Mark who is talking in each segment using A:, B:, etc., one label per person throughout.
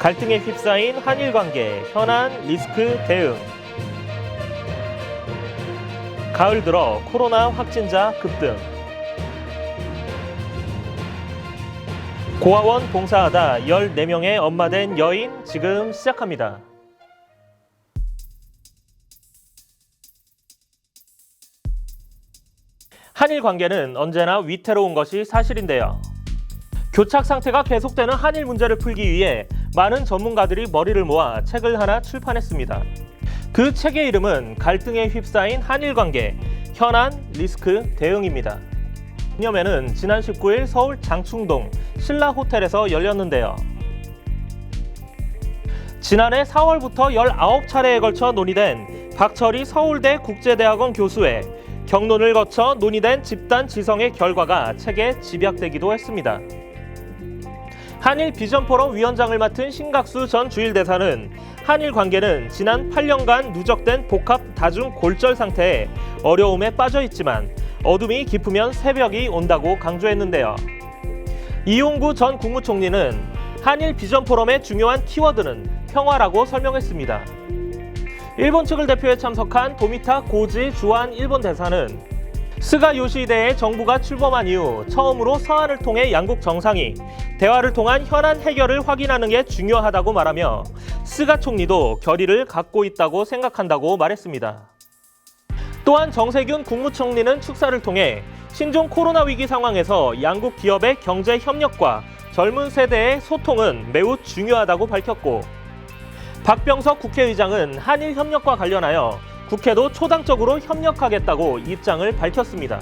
A: 갈등에 휩싸인 한일 관계, 현안, 리스크, 대응. 가을 들어 코로나 확진자 급등. 고아원 봉사하다 14명의 엄마 된 여인 지금 시작합니다. 한일 관계는 언제나 위태로운 것이 사실인데요. 교착 상태가 계속되는 한일 문제를 풀기 위해 많은 전문가들이 머리를 모아 책을 하나 출판했습니다. 그 책의 이름은 갈등에 휩싸인 한일 관계, 현안, 리스크, 대응입니다. 기념회는 지난 19일 서울 장충동 신라호텔에서 열렸는데요. 지난해 4월부터 19차례에 걸쳐 논의된 박철희 서울대 국제대학원 교수의 경론을 거쳐 논의된 집단 지성의 결과가 책에 집약되기도 했습니다. 한일 비전포럼 위원장을 맡은 신각수 전 주일대사는 한일 관계는 지난 8년간 누적된 복합 다중 골절 상태에 어려움에 빠져 있지만 어둠이 깊으면 새벽이 온다고 강조했는데요. 이용구 전 국무총리는 한일 비전포럼의 중요한 키워드는 평화라고 설명했습니다. 일본 측을 대표해 참석한 도미타 고지 주한 일본 대사는 스가 요시히데의 정부가 출범한 이후 처음으로 서한을 통해 양국 정상이 대화를 통한 현안 해결을 확인하는 게 중요하다고 말하며 스가 총리도 결의를 갖고 있다고 생각한다고 말했습니다. 또한 정세균 국무총리는 축사를 통해 신종 코로나 위기 상황에서 양국 기업의 경제 협력과 젊은 세대의 소통은 매우 중요하다고 밝혔고, 박병석 국회의장은 한일 협력과 관련하여 국회도 초당적으로 협력하겠다고 입장을 밝혔습니다.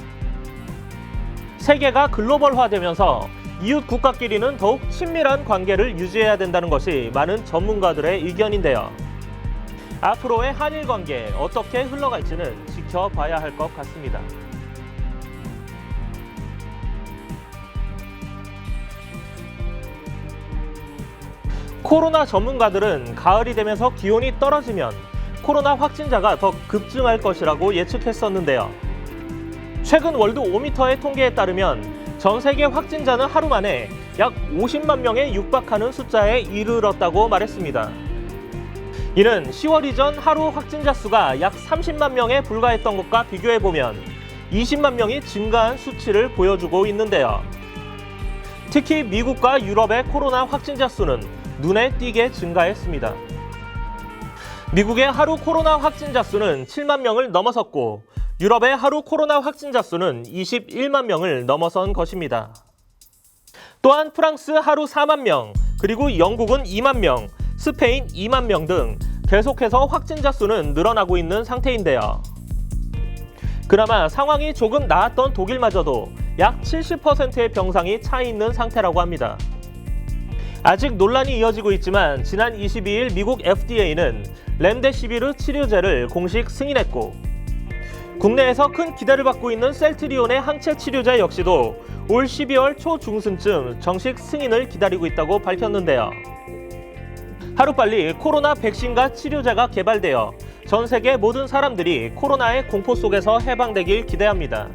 A: 세계가 글로벌화되면서 이웃 국가끼리는 더욱 친밀한 관계를 유지해야 된다는 것이 많은 전문가들의 의견인데요. 앞으로의 한일 관계 어떻게 흘러갈지는 지켜봐야 할 것 같습니다. 코로나 전문가들은 가을이 되면서 기온이 떨어지면 코로나 확진자가 더 급증할 것이라고 예측했었는데요. 최근 월드 오미터의 통계에 따르면 전 세계 확진자는 하루 만에 약 50만 명에 육박하는 숫자에 이르렀다고 말했습니다. 이는 10월 이전 하루 확진자 수가 약 30만 명에 불과했던 것과 비교해보면 20만 명이 증가한 수치를 보여주고 있는데요. 특히 미국과 유럽의 코로나 확진자 수는 눈에 띄게 증가했습니다. 미국의 하루 코로나 확진자 수는 7만 명을 넘어섰고 유럽의 하루 코로나 확진자 수는 21만 명을 넘어선 것입니다. 또한 프랑스 하루 4만 명, 그리고 영국은 2만 명, 스페인 2만 명 등 계속해서 확진자 수는 늘어나고 있는 상태인데요. 그나마 상황이 조금 나았던 독일마저도 약 70%의 병상이 차 있는 상태라고 합니다. 아직 논란이 이어지고 있지만 지난 22일 미국 FDA는 렘데시비르 치료제를 공식 승인했고, 국내에서 큰 기대를 받고 있는 셀트리온의 항체 치료제 역시도 올 12월 초중순쯤 정식 승인을 기다리고 있다고 밝혔는데요. 하루빨리 코로나 백신과 치료제가 개발되어 전 세계 모든 사람들이 코로나의 공포 속에서 해방되길 기대합니다.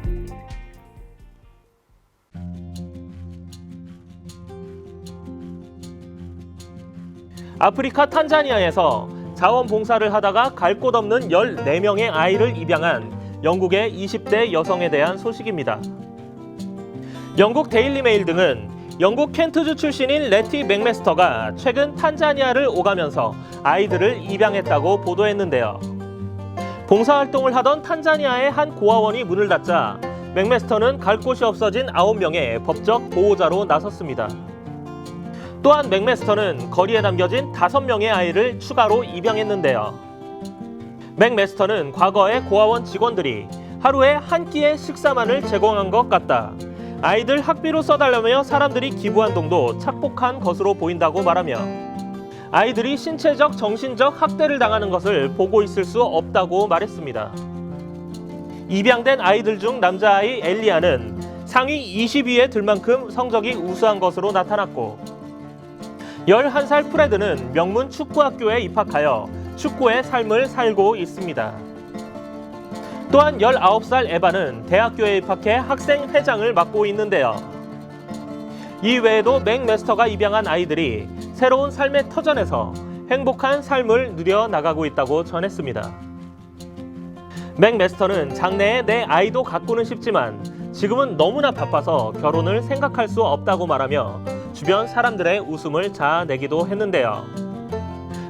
A: 아프리카 탄자니아에서 자원봉사를 하다가 갈 곳 없는 14명의 아이를 입양한 영국의 20대 여성에 대한 소식입니다. 영국 데일리메일 등은 영국 켄트주 출신인 레티 맥메스터가 최근 탄자니아를 오가면서 아이들을 입양했다고 보도했는데요. 봉사활동을 하던 탄자니아의 한 고아원이 문을 닫자 맥메스터는 갈 곳이 없어진 9명의 법적 보호자로 나섰습니다. 또한 맥메스터는 거리에 남겨진 5명의 아이를 추가로 입양했는데요. 맥메스터는 과거에 고아원 직원들이 하루에 한 끼의 식사만을 제공한 것 같다, 아이들 학비로 써달라며 사람들이 기부한 돈도 착복한 것으로 보인다고 말하며 아이들이 신체적, 정신적 학대를 당하는 것을 보고 있을 수 없다고 말했습니다. 입양된 아이들 중 남자아이 엘리아는 상위 20위에 들 만큼 성적이 우수한 것으로 나타났고, 11살 프레드는 명문 축구학교에 입학하여 축구의 삶을 살고 있습니다. 또한 19살 에바는 대학교에 입학해 학생회장을 맡고 있는데요. 이 외에도 맥메스터가 입양한 아이들이 새로운 삶의 터전에서 행복한 삶을 누려나가고 있다고 전했습니다. 맥메스터는 장래에 내 아이도 갖고는 싶지만 지금은 너무나 바빠서 결혼을 생각할 수 없다고 말하며 주변 사람들의 웃음을 자아내기도 했는데요.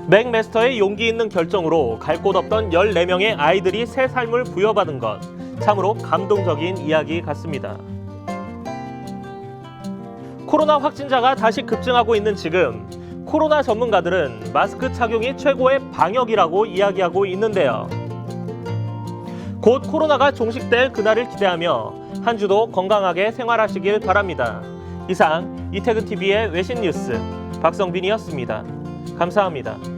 A: 맥메스터의 용기 있는 결정으로 갈 곳 없던 14명의 아이들이 새 삶을 부여받은 것, 참으로 감동적인 이야기 같습니다. 코로나 확진자가 다시 급증하고 있는 지금, 코로나 전문가들은 마스크 착용이 최고의 방역이라고 이야기하고 있는데요. 곧 코로나가 종식될 그날을 기대하며 한 주도 건강하게 생활하시길 바랍니다. 이상 이태근TV의 외신 뉴스 박성빈이었습니다. 감사합니다.